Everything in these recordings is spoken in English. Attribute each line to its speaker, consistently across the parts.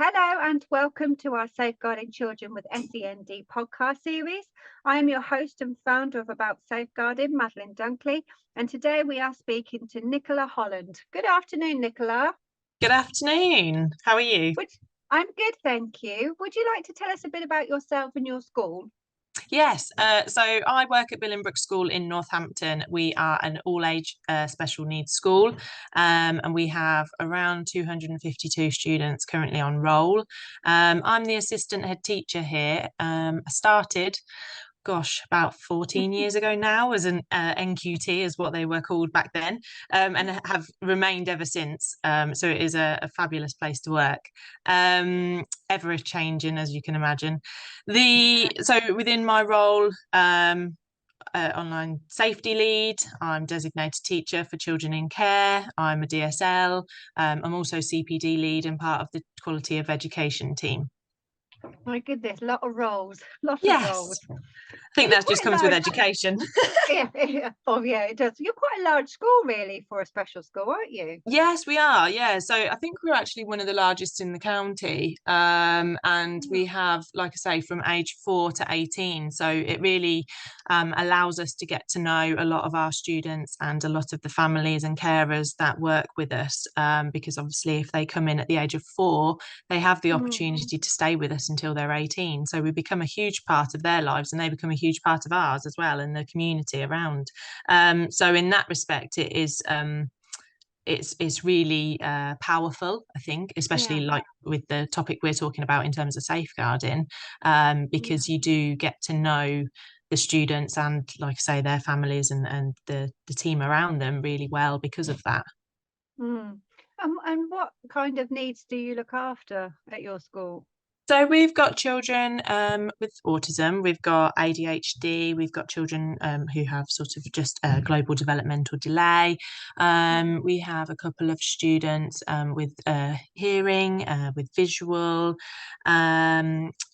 Speaker 1: Hello and welcome to our Safeguarding Children with SEND podcast series. I am your host and founder of About Safeguarding, Madeline Dunkley, and today we are speaking to Nicola Holland. Good afternoon, Nicola.
Speaker 2: Good afternoon. How are you?
Speaker 1: I'm good, thank you. Would you like to tell us a bit about yourself and your school?
Speaker 2: Yes, so I work at Billing Brook School in Northampton. We are an all-age special needs school, and we have around 252 students currently on roll. I'm the assistant head teacher here. I started, about 14 years ago now as an NQT, is what they were called back then, and have remained ever since. So it is a fabulous place to work, ever changing, as you can imagine. So within my role, online safety lead, I'm designated teacher for children in care, I'm a DSL, I'm also CPD lead and part of the quality of education team.
Speaker 1: My goodness, lot of roles.
Speaker 2: Yes. I think that just comes with education.
Speaker 1: Oh yeah, it does. You're quite a large school really for a special school, aren't you?
Speaker 2: Yes, we are. Yeah. So I think we're actually one of the largest in the county. And we have, like I say, from age 4 to 18. So it really allows us to get to know a lot of our students and a lot of the families and carers that work with us. Because obviously if they come in at the age of 4, they have the opportunity to stay with us until they're 18. So we become a huge part of their lives and they become a huge part of ours as well, and the community around. So in that respect, it is it's really powerful, I think, especially like with the topic we're talking about in terms of safeguarding, because you do get to know the students and, like I say, their families and the team around them really well because of that.
Speaker 1: And what kind of needs do you look after at your school?
Speaker 2: So we've got children with autism, we've got ADHD, we've got children who have sort of just a global developmental delay. We have a couple of students with hearing, with visual.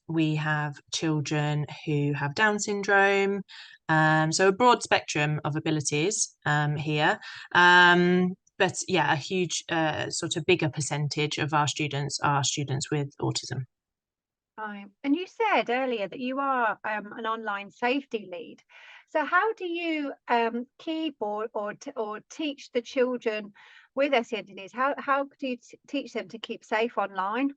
Speaker 2: We have children who have Down syndrome. So a broad spectrum of abilities here. But yeah, a huge sort of bigger percentage of our students are students with autism.
Speaker 1: Right. And you said earlier that you are an online safety lead. So how do you keep or teach the children with SEND needs? How do you teach them to keep safe online?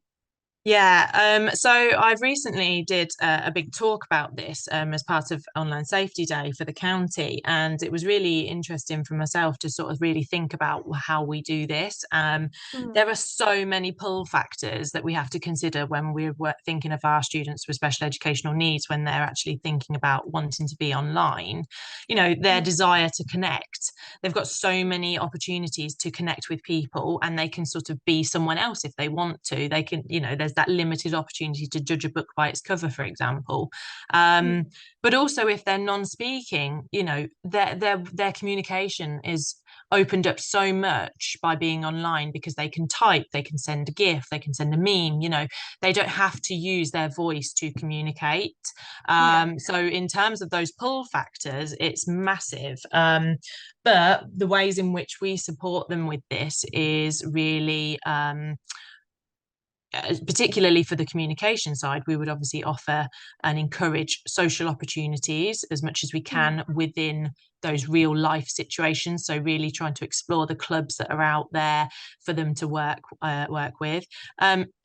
Speaker 2: Yeah, so I've recently did a big talk about this as part of Online Safety Day for the county, and it was really interesting for myself to sort of really think about how we do this. There are so many pull factors that we have to consider when we're thinking of our students with special educational needs when they're actually thinking about wanting to be online. You know, their desire to connect. They've got so many opportunities to connect with people, and they can sort of be someone else if they want to. They can, you know, there's that limited opportunity to judge a book by its cover, for example. But also if they're non-speaking, you know, their communication is opened up so much by being online because they can type, they can send a GIF, they can send a meme, you know, they don't have to use their voice to communicate. So in terms of those pull factors, it's massive. But the ways in which we support them with this is really particularly for the communication side, we would obviously offer and encourage social opportunities as much as we can within those real life situations. So really trying to explore the clubs that are out there for them to work with.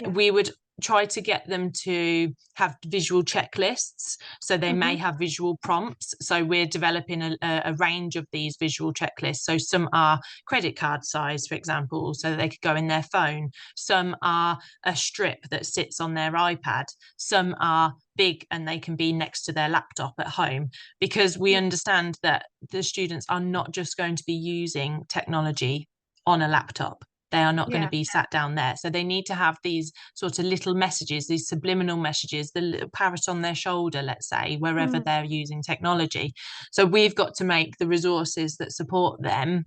Speaker 2: We would try to get them to have visual checklists, so they may have visual prompts. So we're developing a range of these visual checklists. So some are credit card size, for example, so that they could go in their phone. Some are a strip that sits on their iPad. Some are big and they can be next to their laptop at home, because we understand that the students are not just going to be using technology on a laptop. They are not going to be sat down there. So they need to have these sort of little messages, these subliminal messages, the little parrot on their shoulder, let's say, wherever they're using technology. So we've got to make the resources that support them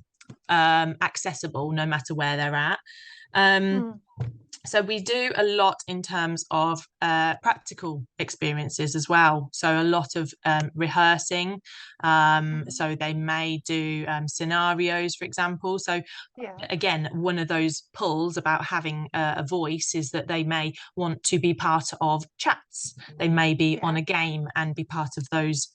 Speaker 2: accessible no matter where they're at. So we do a lot in terms of practical experiences as well. So a lot of rehearsing. So they may do scenarios, for example. So
Speaker 1: Yeah.
Speaker 2: again, one of those pulls about having a voice is that they may want to be part of chats. They may be on
Speaker 1: Yeah.
Speaker 2: a game and be part of those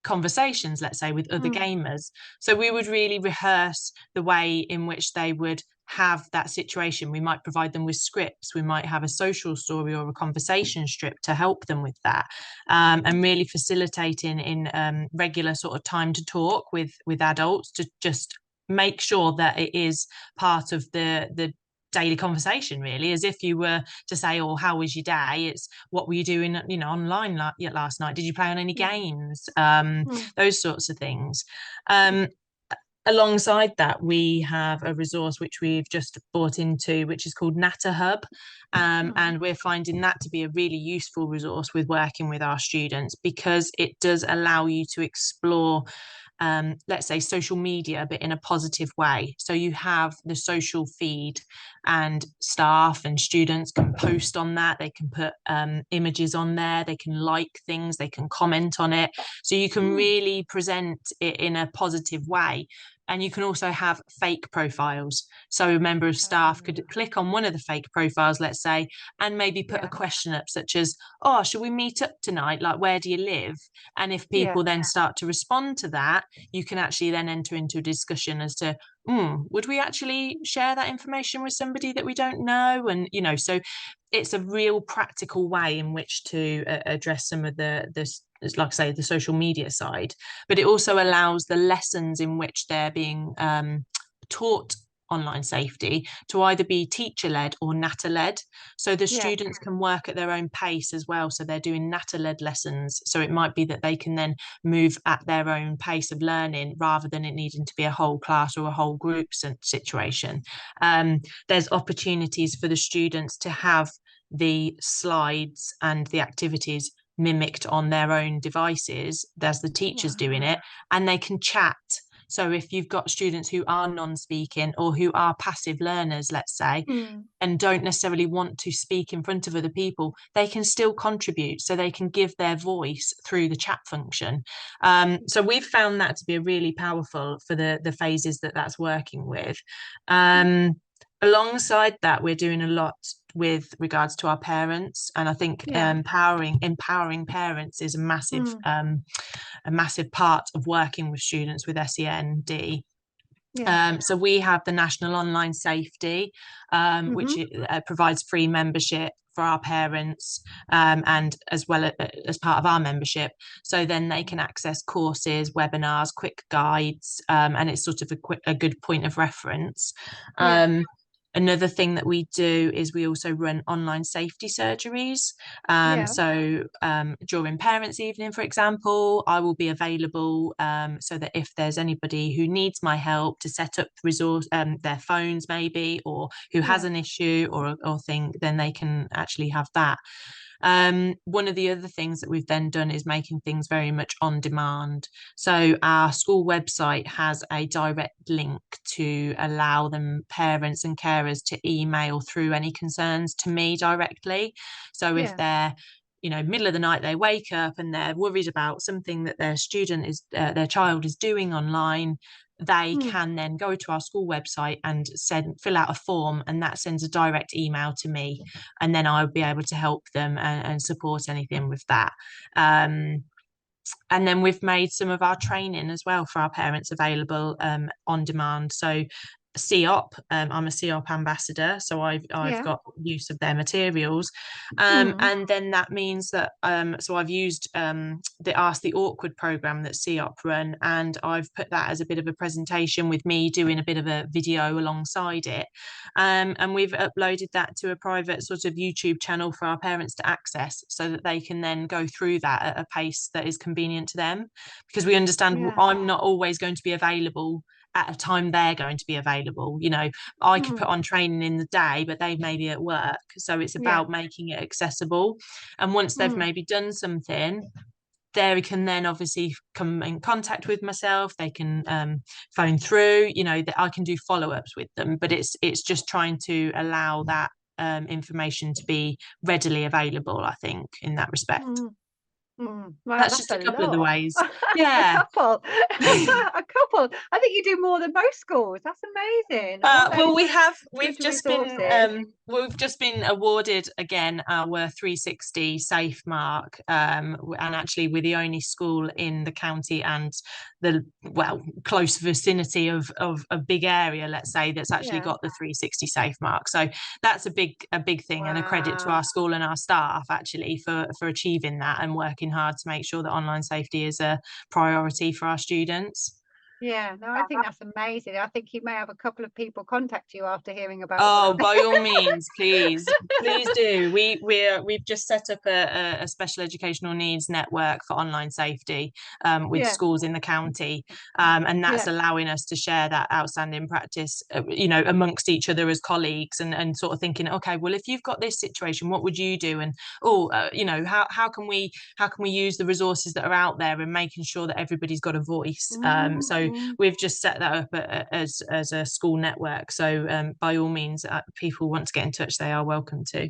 Speaker 2: conversations, let's say, with other
Speaker 1: Mm.
Speaker 2: gamers. So we would really rehearse the way in which they would have that situation. We might provide them with scripts. We might have a social story or a conversation strip to help them with that, and really facilitating in regular sort of time to talk with adults to just make sure that it is part of the daily conversation, really, as if you were to say, oh, how was your day? It's what were you doing, online last night? Did you play on any
Speaker 1: Yeah.
Speaker 2: games?
Speaker 1: Mm.
Speaker 2: Those sorts of things. um Alongside that, we have a resource which we've just bought into, which is called Natter Hub.
Speaker 1: Mm.
Speaker 2: And we're finding that to be a really useful resource with working with our students, because it does allow you to explore, let's say, social media, but in a positive way. So you have the social feed, and staff and students can post on that. They can put images on there. They can like things. They can comment on it. So you can
Speaker 1: Mm.
Speaker 2: really present it in a positive way. And you can also have fake profiles. So a member of staff could click on one of the fake profiles, let's say, and maybe put a
Speaker 1: Yeah.
Speaker 2: question up, such as, oh, should we meet up tonight? Like, where do you live? And if
Speaker 1: Yeah.
Speaker 2: people then start to respond to that, you can actually then enter into a discussion as to, would we actually share that information with somebody that we don't know? And, so it's a real practical way in which to address some of the like I say, the social media side, but it also allows the lessons in which they're being taught online safety to either be teacher led or natter led. So the
Speaker 1: Yeah.
Speaker 2: students can work at their own pace as well. So they're doing natter led lessons. So it might be that they can then move at their own pace of learning rather than it needing to be a whole class or a whole group situation. There's opportunities for the students to have the slides and the activities mimicked on their own devices as the teacher's
Speaker 1: Yeah.
Speaker 2: doing it, and they can chat. So if you've got students who are non-speaking or who are passive learners, let's say,
Speaker 1: Mm.
Speaker 2: and don't necessarily want to speak in front of other people, they can still contribute. So they can give their voice through the chat function. So we've found that to be really powerful for the phases that that's working with. Alongside that, we're doing a lot with regards to our parents, and I think
Speaker 1: Yeah.
Speaker 2: empowering parents is
Speaker 1: Mm.
Speaker 2: a massive part of working with students with SEND.
Speaker 1: Yeah.
Speaker 2: So we have the National Online Safety,
Speaker 1: Mm-hmm.
Speaker 2: which provides free membership for our parents, and as well as part of our membership. So then they can access courses, webinars, quick guides, and it's sort of a good point of reference.
Speaker 1: Yeah.
Speaker 2: Another thing that we do is we also run online safety surgeries.
Speaker 1: Yeah.
Speaker 2: So during Parents' Evening, for example, I will be available, so that if there's anybody who needs my help to set up resource, their phones maybe, or who has
Speaker 1: Yeah.
Speaker 2: an issue or thing, then they can actually have that. One of the other things that we've then done is making things very much on demand. So our school website has a direct link to allow them, parents and carers, to email through any concerns to me directly. So if
Speaker 1: Yeah.
Speaker 2: they're middle of the night, they wake up and they're worried about something that their child is doing online, they
Speaker 1: Mm.
Speaker 2: can then go to our school website and fill out a form, and that sends a direct email to me, and then I'll be able to help them and support anything with that. And then we've made some of our training as well for our parents available on demand. So CEOP, I'm a CEOP ambassador, so I've
Speaker 1: Yeah.
Speaker 2: got use of their materials,
Speaker 1: Mm.
Speaker 2: and then that means that so I've used the Ask the Awkward program that CEOP run, and I've put that as a bit of a presentation with me doing a bit of a video alongside it, and we've uploaded that to a private sort of YouTube channel for our parents to access, so that they can then go through that at a pace that is convenient to them, because we understand
Speaker 1: Yeah.
Speaker 2: I'm not always going to be available at a time they're going to be available. I could put
Speaker 1: Mm.
Speaker 2: on training in the day, but they may be at work. So it's
Speaker 1: Yeah.
Speaker 2: about making it accessible. And once they've
Speaker 1: Mm.
Speaker 2: maybe done something, they can then obviously come in contact with myself. They can phone through, you know, that I can do follow-ups with them, but it's just trying to allow that information to be readily available, I think, in that respect.
Speaker 1: Wow,
Speaker 2: That's
Speaker 1: that's
Speaker 2: just a
Speaker 1: a
Speaker 2: couple of the
Speaker 1: lot.
Speaker 2: ways.
Speaker 1: A
Speaker 2: Yeah.
Speaker 1: couple. A couple. I think you do more than most schools. That's amazing. All
Speaker 2: Well,
Speaker 1: those
Speaker 2: we've
Speaker 1: good
Speaker 2: just
Speaker 1: resources.
Speaker 2: been awarded again our 360 safe mark, and actually we're the only school in the county and the close vicinity of a big area, let's say, that's actually
Speaker 1: Yeah.
Speaker 2: got the 360 safe mark. So that's a big thing, and a credit to
Speaker 1: Wow.
Speaker 2: our school and our staff actually for achieving that and working hard to make sure that online safety is a priority for our students.
Speaker 1: Yeah, no, I think that's amazing. I think you may have a couple of people contact you after hearing about what
Speaker 2: Oh,
Speaker 1: I'm
Speaker 2: by all means, please do. We've just set up a special educational needs network for online safety with
Speaker 1: Yeah,
Speaker 2: schools in the county, and that's
Speaker 1: yeah.
Speaker 2: allowing us to share that outstanding practice, you know, amongst each other as colleagues, and sort of thinking, okay, well, if you've got this situation, what would you do? And you know, how can we use the resources that are out there and making sure that everybody's got a voice. So
Speaker 1: Mm.
Speaker 2: we've just set that up as a school network. So by all means, people want to get in touch, they are welcome to.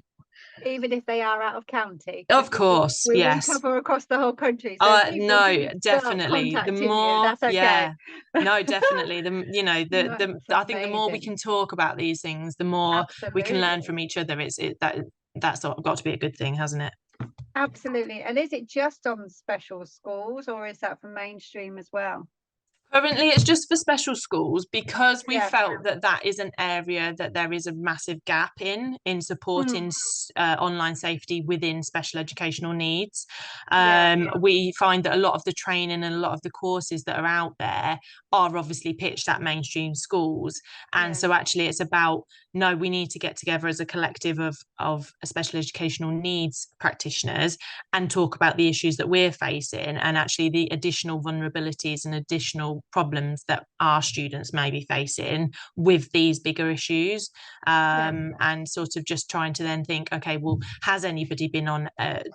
Speaker 1: Even if they are out of county,
Speaker 2: Of
Speaker 1: because
Speaker 2: course,
Speaker 1: we will
Speaker 2: yes.
Speaker 1: cover across the whole country. So if people
Speaker 2: No,
Speaker 1: do start
Speaker 2: definitely. The
Speaker 1: contacting you,
Speaker 2: more,
Speaker 1: that's okay.
Speaker 2: yeah, no, definitely. You know,
Speaker 1: No,
Speaker 2: the
Speaker 1: that's
Speaker 2: I think the more we
Speaker 1: amazing.
Speaker 2: can talk about these things, the more we can learn
Speaker 1: Absolutely.
Speaker 2: from each other. That's got to be a good thing, hasn't it?
Speaker 1: Absolutely. And is it just on special schools or is that for mainstream as well?
Speaker 2: Currently, it's just for special schools because we
Speaker 1: Yeah.
Speaker 2: felt that that is an area that there is a massive gap in
Speaker 1: Mm.
Speaker 2: supporting online safety within special educational needs.
Speaker 1: Yeah.
Speaker 2: We find that a lot of the training and a lot of the courses that are out there are obviously pitched at mainstream schools, and
Speaker 1: Yeah.
Speaker 2: so actually it's about, no, we need to get together as a collective of special educational needs practitioners and talk about the issues that we're facing and actually the additional vulnerabilities and additional problems that our students may be facing with these bigger issues,
Speaker 1: Yeah.
Speaker 2: and sort of just trying to then think, okay, well, has anybody been on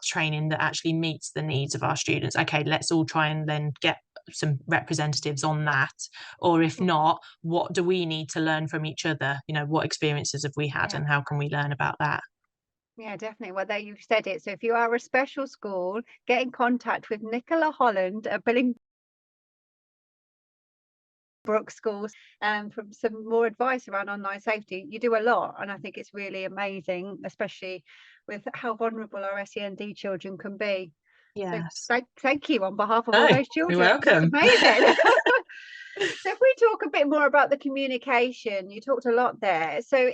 Speaker 2: training that actually meets the needs of our students? Okay, let's all try and then get some representatives on that, or if
Speaker 1: Mm.
Speaker 2: not, what do we need to learn from each other? You know, what experiences have we had
Speaker 1: Yeah.
Speaker 2: and how can we learn about that?
Speaker 1: Yeah, definitely. Well, there you've said it. So if you are a special school, get in contact with Nicola Holland at Billing Brook School for some more advice around online safety. You do a lot, and I think it's really amazing, especially with how vulnerable our SEND children can be. So
Speaker 2: Yes.
Speaker 1: thank you on behalf of all
Speaker 2: Oh,
Speaker 1: those
Speaker 2: you're
Speaker 1: children. That's
Speaker 2: welcome.
Speaker 1: amazing. So if we talk a bit more about the communication, you talked a lot there. So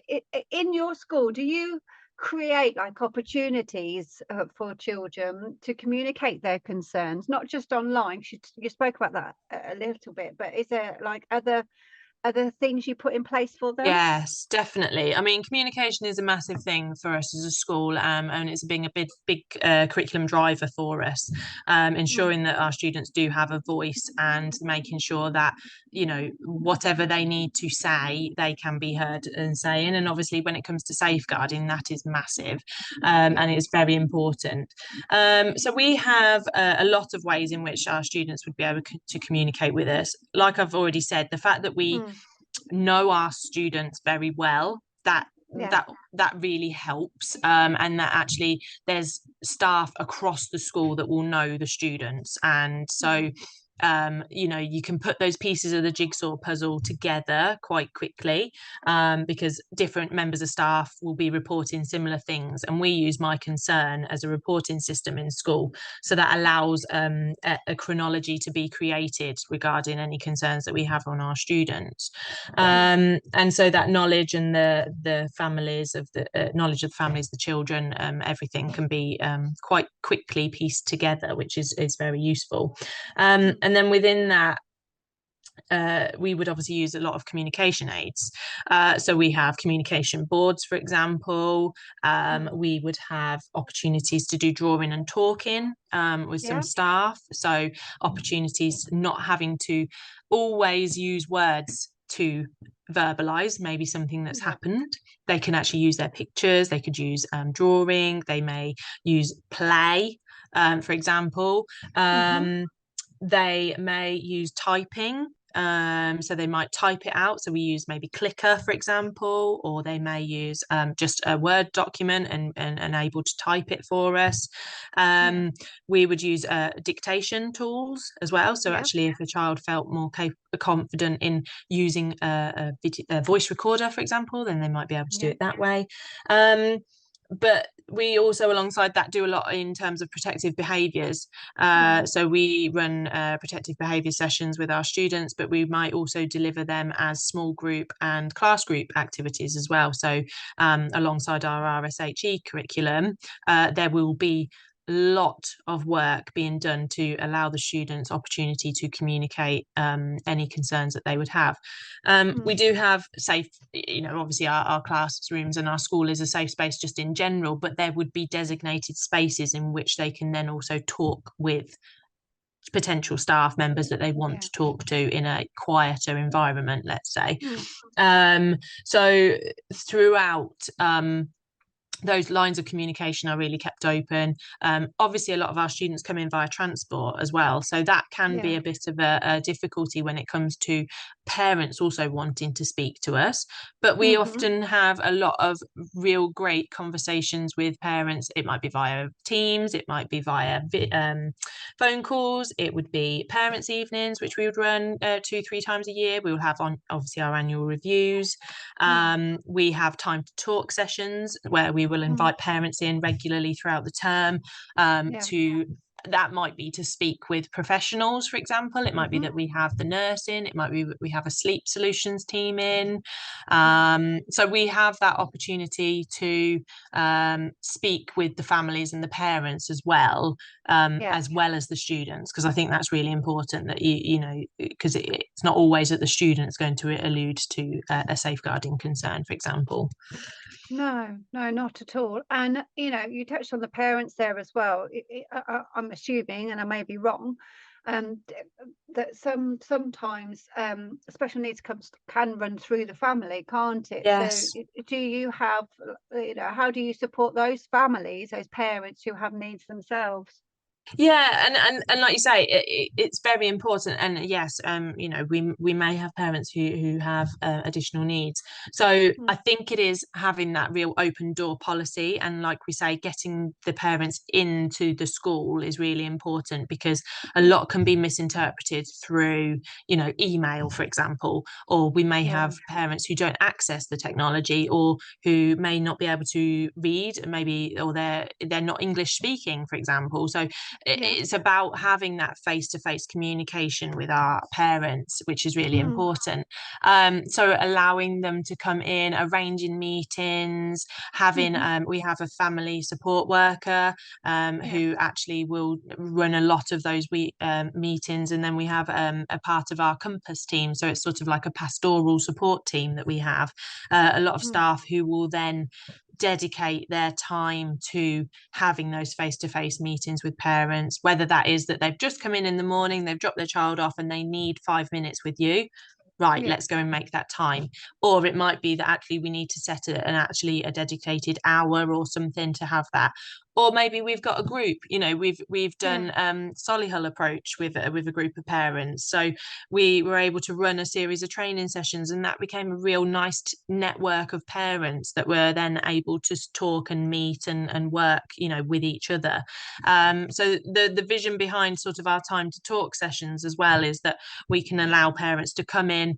Speaker 1: in your school, do you create like opportunities for children to communicate their concerns, not just online? You spoke about that a little bit, but is there like other things you put in place for them?
Speaker 2: Yes, definitely. I mean, communication is a massive thing for us as a school, and it's being a big curriculum driver for us,
Speaker 1: Mm.
Speaker 2: ensuring that our students do have a voice and making sure that, you know, whatever they need to say, they can be heard and saying. And obviously, when it comes to safeguarding, that is massive,
Speaker 1: Yeah.
Speaker 2: and it's very important. So we have a lot of ways in which our students would be able to communicate with us. Like I've already said, the fact that we
Speaker 1: Mm.
Speaker 2: know our students very well,
Speaker 1: Yeah.
Speaker 2: that really helps, and that actually there's staff across the school that will know the students, and so
Speaker 1: Mm.
Speaker 2: you know, you can put those pieces of the jigsaw puzzle together quite quickly, because different members of staff will be reporting similar things, and we use My Concern as a reporting system in school, so that allows a chronology to be created regarding any concerns that we have on our students,
Speaker 1: Mm.
Speaker 2: and so that knowledge and the families of the knowledge of the families, the children, everything can be quite quickly pieced together, which is very useful.
Speaker 1: Mm.
Speaker 2: And then within that, we would obviously use a lot of communication aids. So we have communication boards, for example.
Speaker 1: Mm.
Speaker 2: We would have opportunities to do drawing and talking with some
Speaker 1: Yeah.
Speaker 2: staff. So opportunities not having to always use words to verbalize maybe something that's
Speaker 1: Yeah.
Speaker 2: happened. They can actually use their pictures, they could use drawing, they may use play, for example. They may use typing. So they might type it out. So we use maybe Clicker, for example, or they may use just a Word document and able to type it for us. We would use dictation tools as well. So actually, if a child felt more confident in using a voice recorder, for example, then they might be able to do it that way. But we also, alongside that, do a lot in terms of protective behaviours. So we run protective behaviour sessions with our students, but we might also deliver them as small group and class group activities as well. So alongside our RSHE curriculum, there will be lot of work being done to allow the students opportunity to communicate any concerns that they would have. We do have safe, obviously our classrooms and our school is a safe space just in general, but there would be designated spaces in which they can then also talk with potential staff members that they want to talk to in a quieter environment, let's say. So throughout, those lines of communication are really kept open. Obviously, a lot of our students come in via transport as well, so that can be a bit of a difficulty when it comes to parents also wanting to speak to us. But we often have a lot of real great conversations with parents. It might be via Teams, it might be via phone calls, it would be parents' evenings, which we would run 2-3 times a year. We will have on obviously our annual reviews. We have time to talk sessions where we will invite parents in regularly throughout the term to that might be to speak with professionals, for example. It might be that we have the nurse in, it might be that we have a sleep solutions team in. So we have that opportunity to speak with the families and the parents as well as the students, because I think that's really important that because it's not always that the student's going to allude to a safeguarding concern, for example.
Speaker 1: No, not at all. And you touched on the parents there as well. I'm assuming, and I may be wrong, that sometimes special needs can run through the family, can't it?
Speaker 2: Yes.
Speaker 1: So do you have, how do you support those families, those parents who have needs themselves?
Speaker 2: Yeah, and like you say, it's very important. And yes, we may have parents who have additional needs. So I think it is having that real open door policy, and like we say, getting the parents into the school is really important, because a lot can be misinterpreted through email, for example, or we may have parents who don't access the technology, or who may not be able to read, maybe, or they're not English speaking, for example. So it's about having that face-to-face communication with our parents, which is really important. So allowing them to come in, arranging meetings, having we have a family support worker who actually will run a lot of those meetings, and then we have a part of our Compass team, so it's sort of like a pastoral support team that we have, a lot of staff who will then dedicate their time to having those face-to-face meetings with parents, whether that is that they've just come in the morning, they've dropped their child off and they need 5 minutes with you. Right, let's go and make that time. Or it might be that actually we need to set a dedicated hour or something to have that. Or maybe we've got a group, we've done Solihull approach with a group of parents. So we were able to run a series of training sessions, and that became a real nice network of parents that were then able to talk and meet and work, with each other. So the vision behind sort of our time to talk sessions as well is that we can allow parents to come in,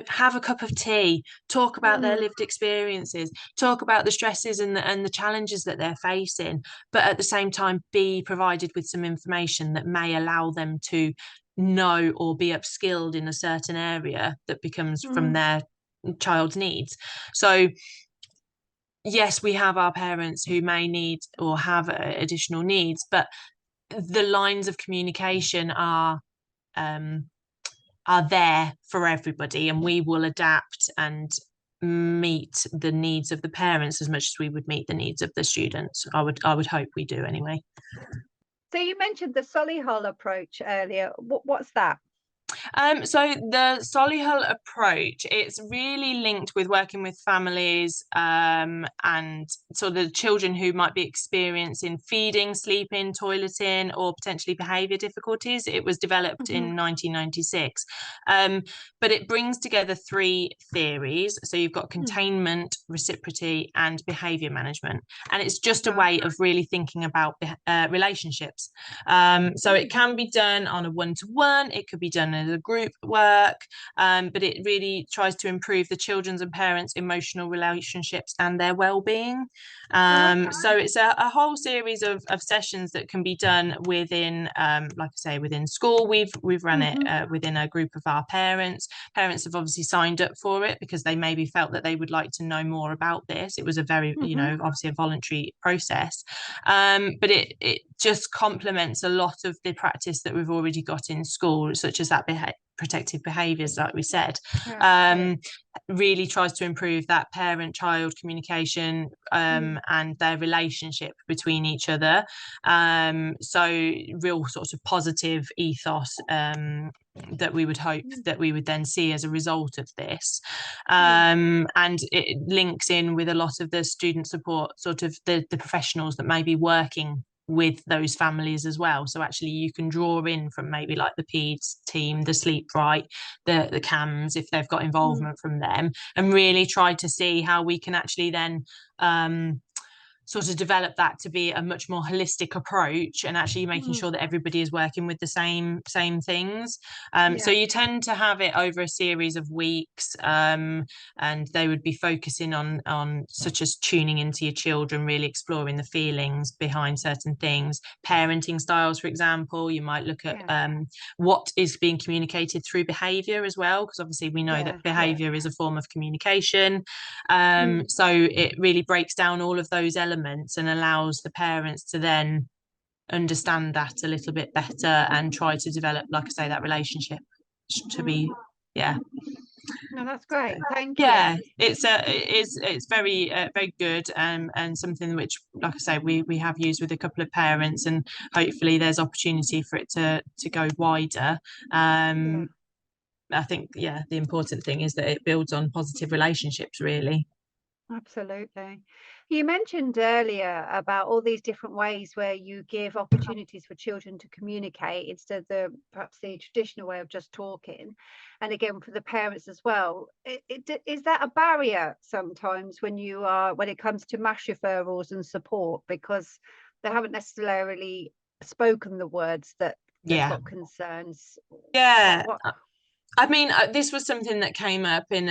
Speaker 2: have a cup of tea, talk about their lived experiences, talk about the stresses and the challenges that they're facing, but at the same time be provided with some information that may allow them to know or be upskilled in a certain area that becomes from their child's needs. So yes, we have our parents who may need or have additional needs, but the lines of communication are there for everybody, and we will adapt and meet the needs of the parents as much as we would meet the needs of the students. I would hope we do anyway.
Speaker 1: So you mentioned the Solihull approach earlier. What's that?
Speaker 2: So the Solihull approach, it's really linked with working with families and so the children who might be experiencing feeding, sleeping, toileting, or potentially behaviour difficulties. It was developed in 1996. But it brings together three theories. So you've got containment, reciprocity, and behaviour management. And it's just a way of really thinking about relationships. So it can be done on a one-to-one, it could be done as a group work, but it really tries to improve the children's and parents' emotional relationships and their well-being. So it's a whole series of sessions that can be done within, like I say, within school. We've run it within a group of our parents. Parents have obviously signed up for it because they maybe felt that they would like to know more about this. It was a very, you know, obviously a voluntary process, but it just complements a lot of the practice that we've already got in school, such as that protective behaviours, like we said. Really tries to improve that parent-child communication and their relationship between each other. So real sort of positive ethos that we would hope that we would then see as a result of this. And it links in with a lot of the student support, sort of the professionals that may be working with those families as well. So actually you can draw in from maybe like the PEDS team, the sleep right, the CAMS, if they've got involvement from them, and really try to see how we can actually then sort of develop that to be a much more holistic approach, and actually making sure that everybody is working with the same things. So you tend to have it over a series of weeks, and they would be focusing on such as tuning into your children, really exploring the feelings behind certain things, parenting styles, for example. You might look at what is being communicated through behavior as well, because obviously we know that behavior is a form of communication. So it really breaks down all of those elements and allows the parents to then understand that a little bit better and try to develop, like I say, that relationship to be
Speaker 1: No, that's great. Thank
Speaker 2: you.
Speaker 1: It's
Speaker 2: very very good, and something which, like I say, we have used with a couple of parents, and hopefully there's opportunity for it to go wider. I think the important thing is that it builds on positive relationships, really.
Speaker 1: Absolutely. You mentioned earlier about all these different ways where you give opportunities for children to communicate instead of perhaps the traditional way of just talking. And again, for the parents as well. Is that a barrier sometimes when it comes to mass referrals and support, because they haven't necessarily spoken the words that they've got concerns?
Speaker 2: I mean, this was something that came up in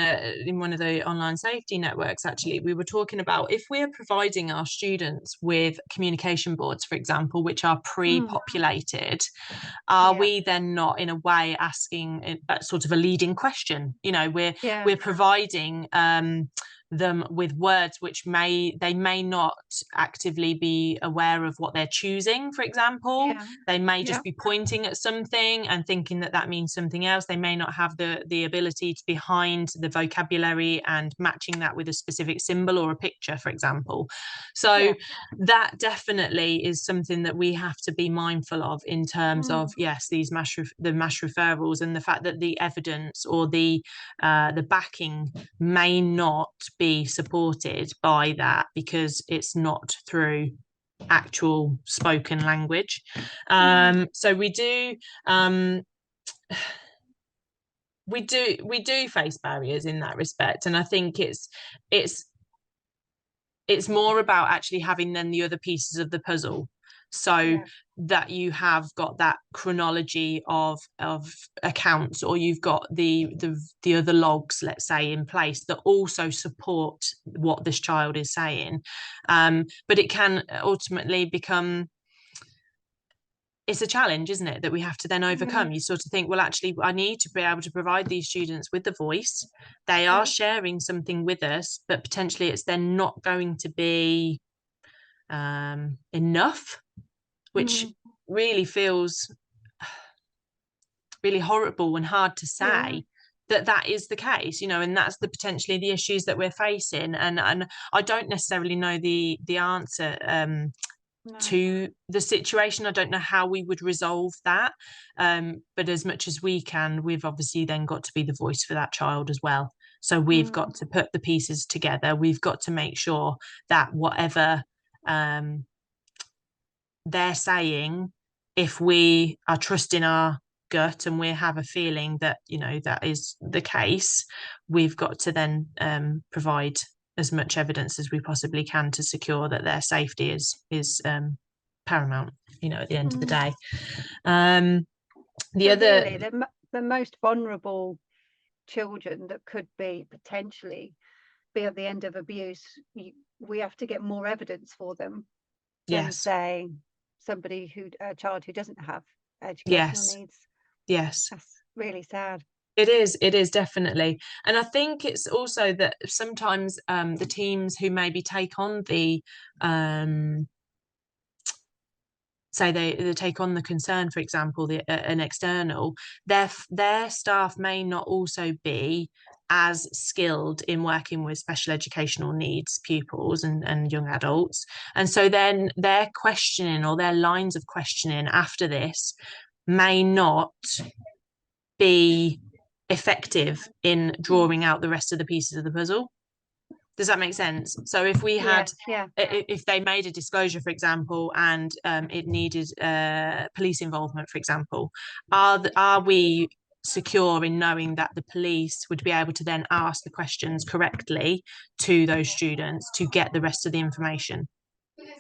Speaker 2: one of the online safety networks. Actually, we were talking about if we're providing our students with communication boards, for example, which are pre-populated, are we then not in a way asking sort of a leading question? You know, we're providing them with words which they may not actively be aware of what they're choosing. For example, they may just be pointing at something and thinking that that means something else. They may not have the ability to behind the vocabulary and matching that with a specific symbol or a picture, for example. So that definitely is something that we have to be mindful of in terms of these mass referrals, and the fact that the evidence or the backing may not be supported by that because it's not through actual spoken language. So we do face barriers in that respect, and I think it's more about actually having then the other pieces of the puzzle, so that you have got that chronology of accounts, or you've got the other logs, let's say, in place that also support what this child is saying. But it can ultimately become, it's a challenge, isn't it, that we have to then overcome. You sort of think, well, actually, I need to be able to provide these students with the voice. They are sharing something with us, but potentially it's then not going to be enough, which really feels really horrible and hard to say that is the case, you know, and that's potentially the issues that we're facing. And I don't necessarily know the answer
Speaker 1: No.
Speaker 2: to the situation. I don't know how we would resolve that, but as much as we can, we've obviously then got to be the voice for that child as well. So we've got to put the pieces together. We've got to make sure that whatever they're saying, if we are trusting our gut and we have a feeling that, you know, that is the case, we've got to then provide as much evidence as we possibly can to secure that their safety is paramount, you know, at the end of the day. The
Speaker 1: So
Speaker 2: other,
Speaker 1: really, the most vulnerable children that could be potentially be at the end of abuse, we have to get more evidence for them than,
Speaker 2: yes,
Speaker 1: say, a child who doesn't have educational
Speaker 2: yes,
Speaker 1: needs.
Speaker 2: yes.
Speaker 1: That's really sad.
Speaker 2: It is definitely. And I think it's also that sometimes the teams who maybe take on the say they take on the concern, for example, an external, their staff may not also be as skilled in working with special educational needs pupils and young adults. And so then their questioning or their lines of questioning after this may not be effective in drawing out the rest of the pieces of the puzzle. Does that make sense? So if we had,
Speaker 1: Yes, yeah,
Speaker 2: if they made a disclosure, for example, and it needed police involvement, for example, are we secure in knowing that the police would be able to then ask the questions correctly to those students to get the rest of the information?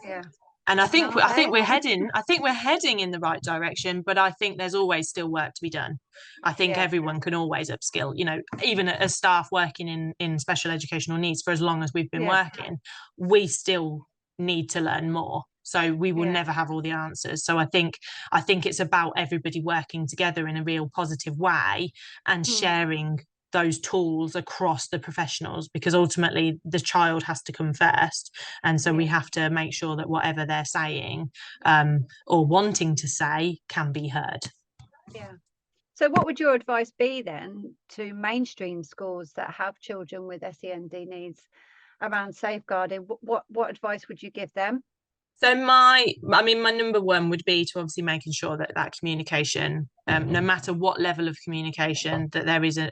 Speaker 1: yeah.
Speaker 2: And I
Speaker 1: And
Speaker 2: think
Speaker 1: are they?
Speaker 2: we're heading in the right direction, but I think there's always still work to be done. I think
Speaker 1: Yeah,
Speaker 2: everyone can always upskill, you know, even as staff working in special educational needs for as long as we've been
Speaker 1: yeah,
Speaker 2: working, we still need to learn more. So we will
Speaker 1: yeah.
Speaker 2: never have all the answers. So I think it's about everybody working together in a real positive way and
Speaker 1: Mm,
Speaker 2: sharing those tools across the professionals, because ultimately the child has to come first, and so we
Speaker 1: yeah,
Speaker 2: have to make sure that whatever they're saying or wanting to say can be heard.
Speaker 1: yeah. So what would your advice be then to mainstream schools that have children with SEND needs around safeguarding? What advice would you give them?
Speaker 2: So my number one would be to obviously making sure that communication, no matter what level of communication, that there is a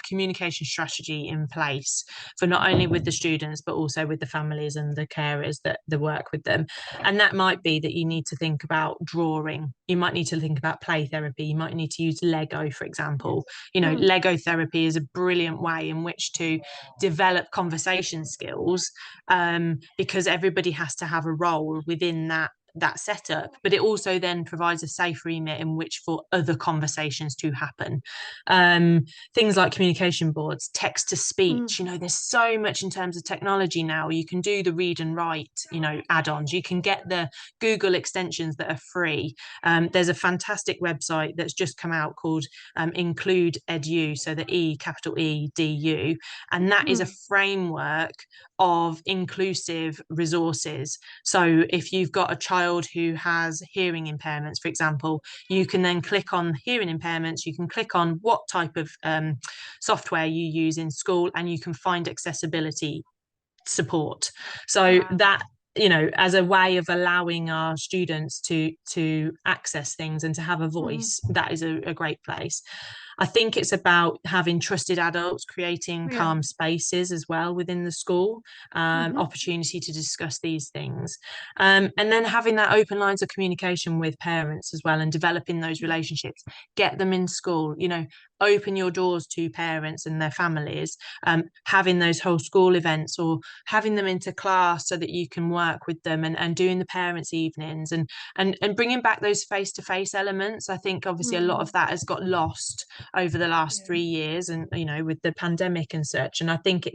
Speaker 2: communication strategy in place for not only with the students but also with the families and the carers that work with them. And that might be that you need to think about drawing. You might need to think about play therapy. You might need to use Lego, for example. You know,
Speaker 1: Mm,
Speaker 2: Lego therapy is a brilliant way in which to develop conversation skills, because everybody has to have a role within that setup, but it also then provides a safe remit in which for other conversations to happen. Things like communication boards, text to
Speaker 1: mm,
Speaker 2: speech, you know, there's so much in terms of technology now. You can do the read and write, you know, add-ons. You can get the Google extensions that are free. There's a fantastic website that's just come out called Include Edu, so the capital EDU, and that is a
Speaker 1: mm,
Speaker 2: framework of inclusive resources. So if you've got a child who has hearing impairments, for example, you can then click on hearing impairments, you can click on what type of software you use in school, and you can find accessibility support. So
Speaker 1: wow.
Speaker 2: that, you know, as a way of allowing our students to access things and to have a
Speaker 1: Mm,
Speaker 2: voice, that is a great place. I think it's about having trusted adults, creating
Speaker 1: yeah.
Speaker 2: calm spaces as well within the school,
Speaker 1: Mm-hmm,
Speaker 2: opportunity to discuss these things. And then having that open lines of communication with parents as well, and developing those
Speaker 1: mm,
Speaker 2: relationships, get them in school, you know, open your doors to parents and their families, having those whole school events or having them into class so that you can work with them, and doing the parents' evenings, and bringing back those face-to-face elements. I think obviously a lot
Speaker 1: mm,
Speaker 2: of that has got lost over the last
Speaker 1: yeah.
Speaker 2: 3 years, and you know, with the pandemic and such. And I think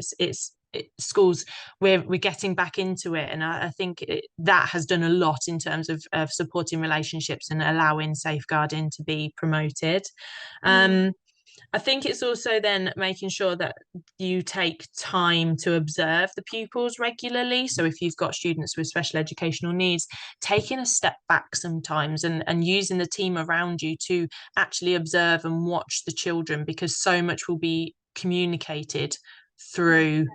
Speaker 2: schools, we're getting back into it, and I think that has done a lot in terms of supporting relationships and allowing safeguarding to be promoted.
Speaker 1: Mm,
Speaker 2: I think it's also then making sure that you take time to observe the pupils regularly. So if you've got students with special educational needs, taking a step back sometimes, and using the team around you to actually observe and watch the children, because so much will be communicated
Speaker 1: yeah.
Speaker 2: through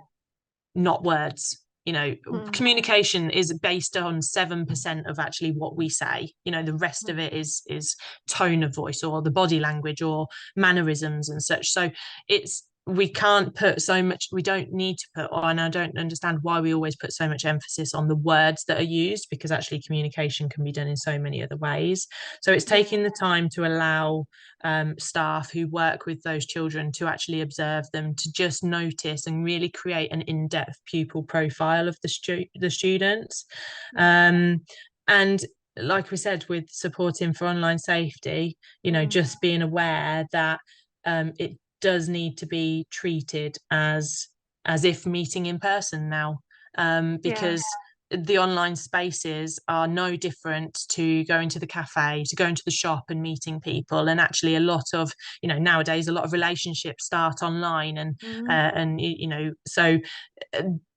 Speaker 2: not words. You know, communication is based on 7% of actually what we say. You know, the rest of it is tone of voice or the body language or mannerisms and such. So we can't put so much, we don't need to put on, I don't understand why we always put so much emphasis on the words that are used, because actually communication can be done in so many other ways. So it's taking the time to allow staff who work with those children to actually observe them, to just notice and really create an in-depth pupil profile of the students. And like we said, with supporting for online safety, you know, just being aware that it does need to be treated as if meeting in person now, because the online spaces are no different to going to the cafe, to going to the shop and meeting people. And actually a lot of, you know, nowadays a lot of relationships start online, and you know, so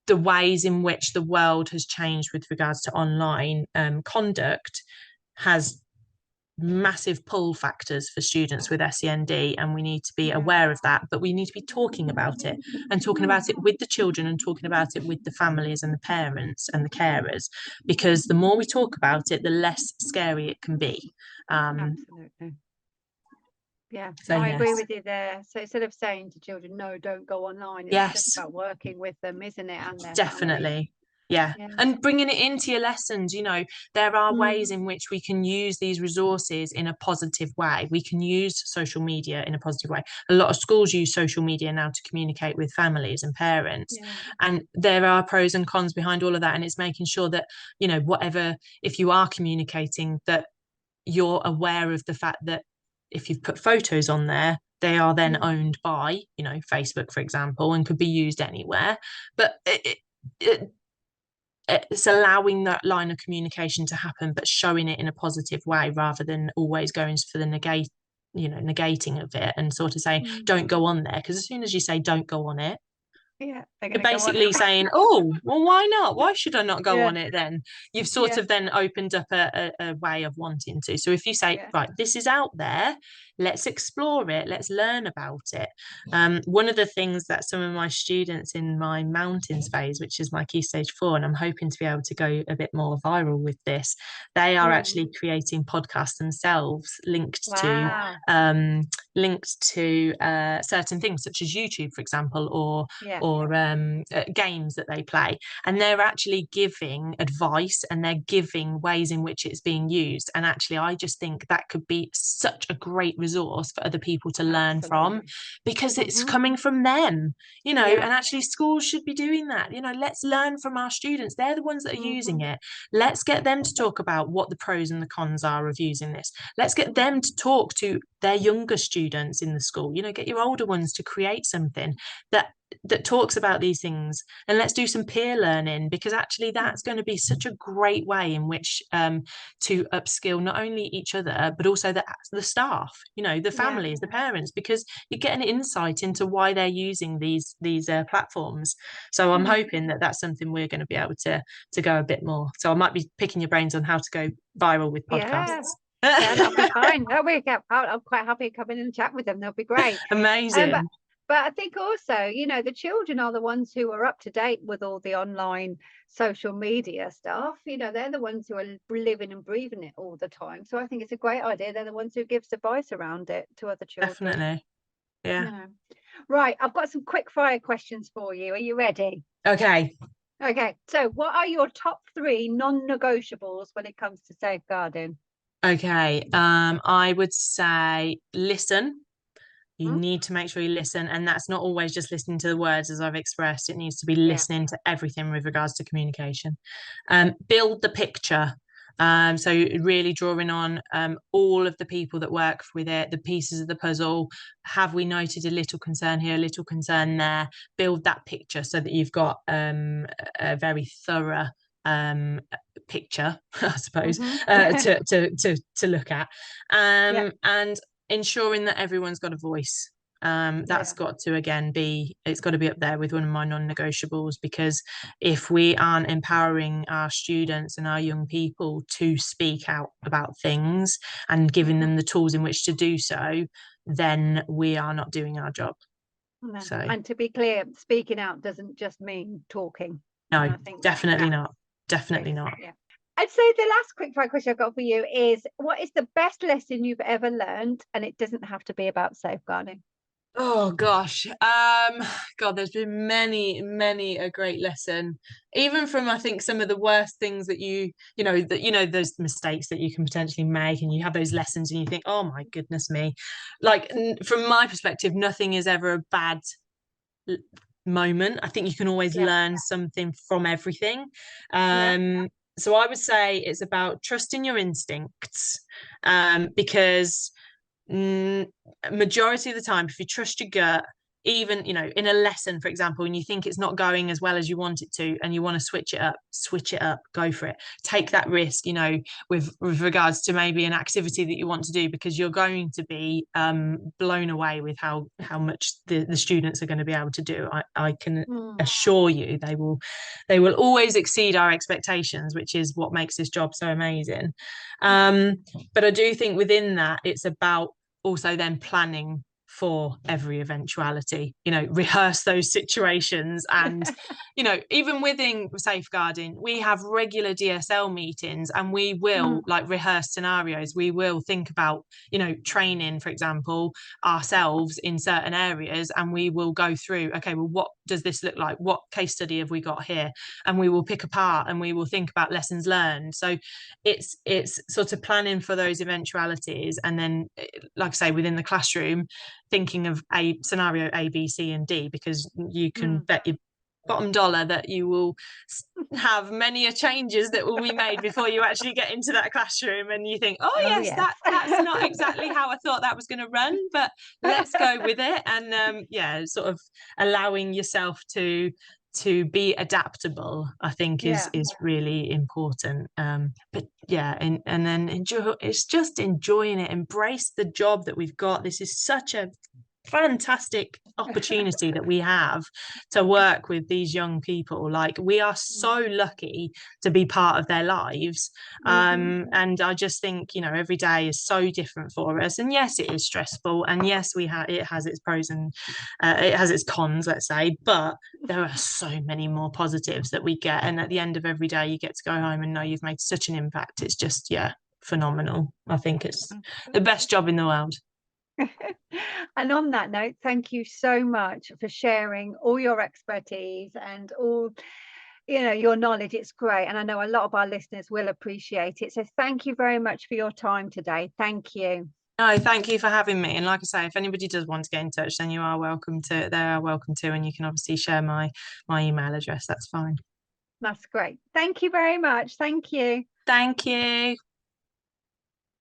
Speaker 2: the ways in which the world has changed with regards to online conduct has massive pull factors for students with SEND, and we need to be aware of that, but we need to be talking about it, and talking about it with the children, and talking about it with the families and the parents and the carers, because the more we talk about it, the less scary it can be.
Speaker 1: Absolutely. Yeah, so I agree with you there. So instead of saying to children, no, don't go online, it's just about working with them, isn't it? And their
Speaker 2: definitely
Speaker 1: families.
Speaker 2: Yeah. And bringing it into your lessons. You know, there are ways in which we can use these resources in a positive way. We can use social media in a positive way. A lot of schools use social media now to communicate with families and parents, and there are pros and cons behind all of that, and it's making sure that, you know, whatever, if you are communicating, that you're aware of the fact that if you've put photos on there, they are then owned by, you know, Facebook, for example, and could be used anywhere. But it's allowing that line of communication to happen, but showing it in a positive way, rather than always going for the negating of it, and sort of saying, don't go on there. Because as soon as you say don't go on it,
Speaker 1: you're
Speaker 2: basically saying, oh, well, why not? Why should I not go on it then? You've sort of then opened up a way of wanting to. So if you say, right, this is out there, let's explore it, let's learn about it. One of the things that some of my students in my mountains phase, which is my Key Stage 4, and I'm hoping to be able to go a bit more viral with this, they are actually creating podcasts themselves linked to certain things, such as YouTube, for example, or games that they play, and they're actually giving advice, and they're giving ways in which it's being used. And actually I just think that could be such a great resource for other people to learn from, because it's coming from them, you know. And actually schools should be doing that. You know, let's learn from our students. They're the ones that are using it. Let's get them to talk about what the pros and the cons are of using this. Let's get them to talk to their younger students in the school. You know, get your older ones to create something that talks about these things, and let's do some peer learning, because actually that's going to be such a great way in which to upskill not only each other, but also the staff, you know, the families, the parents, because you get an insight into why they're using these platforms. So I'm hoping that that's something we're going to be able to go a bit more. So I might be picking your brains on how to go viral with podcasts.
Speaker 1: That'll be fine. I'm quite happy to come in and chat with them. They'll be great.
Speaker 2: Amazing.
Speaker 1: But I think also, you know, the children are the ones who are up to date with all the online social media stuff. You know, they're the ones who are living and breathing it all the time. So I think it's a great idea. They're the ones who gives advice around it to other children.
Speaker 2: Definitely. Yeah.
Speaker 1: Right. I've got some quick fire questions for you. Are you ready?
Speaker 2: Okay.
Speaker 1: So what are your top 3 non-negotiables when it comes to safeguarding?
Speaker 2: Okay. I would say listen. You need to make sure you listen, and that's not always just listening to the words, as I've expressed. It needs to be listening to everything with regards to communication. Build the picture. So really drawing on all of the people that work with it, the pieces of the puzzle. Have we noted a little concern here, a little concern there? Build that picture so that you've got a very thorough picture, I suppose, to look at, and ensuring that everyone's got a voice. That's got to, again, it's got to be up there with one of my non-negotiables, because if we aren't empowering our students and our young people to speak out about things and giving them the tools in which to do so, then we are not doing our job.
Speaker 1: And to be clear, speaking out doesn't just mean talking. And
Speaker 2: No,
Speaker 1: I think
Speaker 2: definitely
Speaker 1: that
Speaker 2: not. Definitely
Speaker 1: is,
Speaker 2: not.
Speaker 1: yeah. And so the last quick fire question I've got for you is, what is the best lesson you've ever learned? And it doesn't have to be about safeguarding.
Speaker 2: Oh gosh. God, there's been many a great lesson. Even from, I think, some of the worst things that those mistakes that you can potentially make, and you have those lessons and you think, oh my goodness me. Like from my perspective, nothing is ever a bad l- moment. I think you can always
Speaker 1: Yeah,
Speaker 2: learn something from everything.
Speaker 1: yeah.
Speaker 2: So I would say it's about trusting your instincts, because majority of the time, if you trust your gut, even in a lesson, for example, and you think it's not going as well as you want it to, and you want to switch it up, go for it. Take that risk, with regards to maybe an activity that you want to do, because you're going to be blown away with how much the students are going to be able to do. I can
Speaker 1: Mm.
Speaker 2: assure you they will always exceed our expectations, which is what makes this job so amazing. But I do think within that, it's about also then planning for every eventuality, rehearse those situations. And even within safeguarding, we have regular DSL meetings, and we will
Speaker 1: Mm.
Speaker 2: like rehearse scenarios. We will think about training, for example, ourselves in certain areas, and we will go through, okay, well, what does this look like, what case study have we got here, and we will pick apart and we will think about lessons learned. So it's sort of planning for those eventualities, and then, like I say, within the classroom, thinking of a scenario A, B, C, and D, because you can
Speaker 1: Mm.
Speaker 2: bet your bottom dollar that you will have many a changes that will be made before you actually get into that classroom, and you think, oh
Speaker 1: Oh
Speaker 2: yes,
Speaker 1: yes.
Speaker 2: that's not exactly how I thought that was going to run, but let's go with it. And yeah, sort of allowing yourself to be adaptable, I think, is
Speaker 1: Yeah.
Speaker 2: really important. But yeah, and then enjoy. It's just enjoying it. Embrace the job that we've got. This is such a fantastic opportunity that we have to work with these young people. Like, we are so lucky to be part of their lives.
Speaker 1: Mm-hmm.
Speaker 2: And I just think, every day is so different for us. And yes, it is stressful, and yes, it has its pros and it has its cons, let's say, but there are so many more positives that we get. And at the end of every day, you get to go home and know you've made such an impact. It's just, yeah, phenomenal. I think it's the best job in the world.
Speaker 1: And on that note, thank you so much for sharing all your expertise and all, your knowledge. It's great. And I know a lot of our listeners will appreciate it. So thank you very much for your time today. Thank you.
Speaker 2: No, thank you for having me. And like I say, if anybody does want to get in touch, then they are welcome to, and you can obviously share my email address. That's fine.
Speaker 1: That's great. Thank you very much. Thank you.
Speaker 2: Thank you.